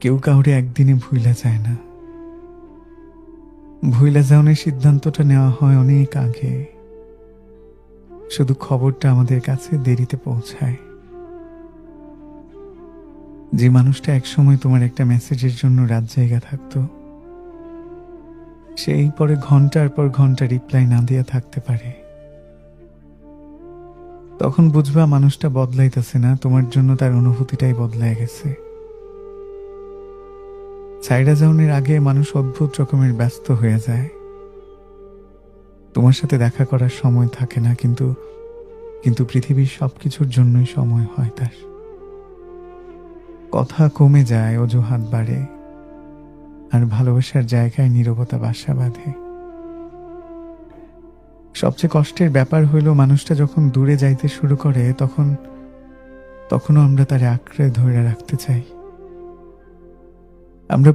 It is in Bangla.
কেউ কাউরে একদিনে ভুইলা যায় না। ভুইলা যাওয়ার সিদ্ধান্তটা নেওয়া হয় অনেক আগে, শুধু খবরটা আমাদের কাছে দেরিতে পৌঁছায়। যে মানুষটা একসময় তোমার একটা মেসেজের জন্য রাত জায়গা থাকতো, সেই পরে ঘন্টার পর ঘন্টা রিপ্লাই না দিয়ে থাকতে পারে। তখন বুঝবা মানুষটা বদলাইতেছে না, তোমার জন্য তার অনুভূতিটাই বদলায় গেছে। সাইডা যাওনের আগে মানুষ অদ্ভুত রকমের ব্যস্ত হয়ে যায়। তোমার সাথে দেখা করার সময় থাকে না, কিন্তু কিন্তু পৃথিবীর সবকিছুর জন্যই সময় হয় তার। কথা কমে যায়, অজুহাত বাড়ে, আর ভালোবাসার জায়গায় নীরবতা বাসা বাঁধে। সবচেয়ে কষ্টের ব্যাপার হইল, মানুষটা যখন দূরে যাইতে শুরু করে তখনও আমরা তারে আঁকড়ে ধরে রাখতে চাই। আমরা